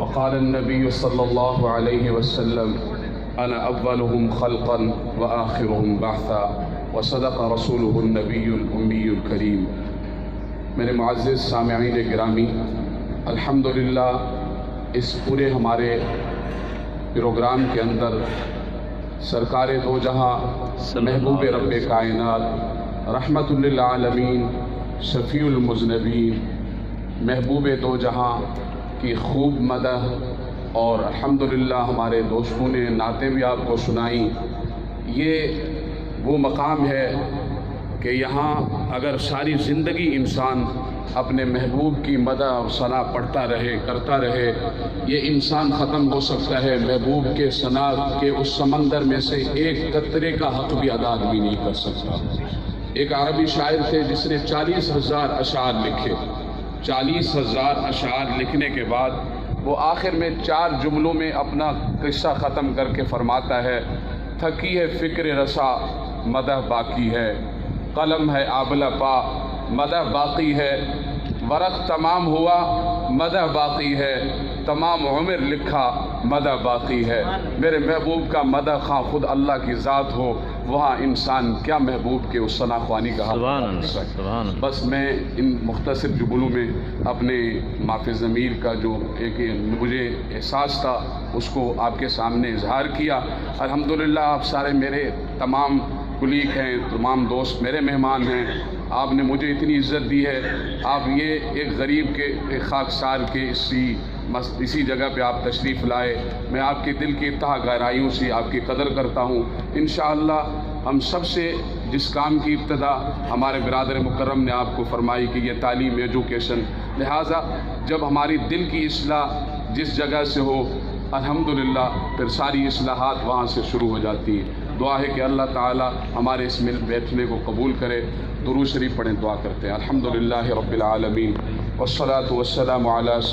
وقال النبي صلى الله عليه وسلم أنا أولهم خلقا وآخرهم بعثا وصدق رسوله النبي الأمي الكريم۔ میرے معزز سامعین گرامی، الحمدللہ اس پورے ہمارے پروگرام کے اندر سرکار دو جہاں محبوب رب کائنات رحمت للعالمین شفیع المذنبین محبوب دو جہاں کی خوب مدح اور الحمدللہ ہمارے دوستوں نے نعتیں بھی آپ کو سنائیں۔ یہ وہ مقام ہے کہ یہاں اگر ساری زندگی انسان اپنے محبوب کی مدح اور ثنا پڑھتا رہے کرتا رہے، یہ انسان ختم ہو سکتا ہے محبوب کے ثنا کے اس سمندر میں سے ایک قطرے کا حق بھی ادا بھی نہیں کر سکتا۔ ایک عربی شاعر تھے جس نے 40,000 اشعار لکھے۔ 40,000 اشعار لکھنے کے بعد وہ آخر میں 4 جملوں میں اپنا قصہ ختم کر کے فرماتا ہے، تھکی ہے فکر رسا مدح باقی ہے، قلم ہے آبلہ پا مدح باقی ہے، ورق تمام ہوا مدح باقی ہے، تمام عمر لکھا مدح باقی ہے۔ میرے محبوب کا مدح خواہ خود اللہ کی ذات ہو، وہاں انسان کیا محبوب کے اس ثنا خوانی کا حق۔ بس میں ان مختصر جملوں میں اپنے معافی ضمیر کا جو ایک مجھے احساس تھا اس کو آپ کے سامنے اظہار کیا۔ الحمدللہ آپ سارے میرے تمام کلیگ ہیں، تمام دوست میرے مہمان ہیں، آپ نے مجھے اتنی عزت دی ہے۔ آپ یہ ایک غریب کے ایک خاکسار کے اسی جگہ پہ آپ تشریف لائے، میں آپ کے دل کی تہ گہرائیوں سے آپ کی قدر کرتا ہوں۔ انشاءاللہ ہم سب سے جس کام کی ابتدا ہمارے برادر مکرم نے آپ کو فرمائی کہ یہ تعلیم ایجوکیشن، لہٰذا جب ہماری دل کی اصلاح جس جگہ سے ہو الحمدللہ پھر ساری اصلاحات وہاں سے شروع ہو جاتی ہے۔ دعا ہے کہ اللہ تعالی ہمارے اس مل بیٹھنے کو قبول کرے۔ درود شریف پڑھیں، دعا کرتے ہیں۔ الحمدللہ رب العالمین والصلاة والسلام علی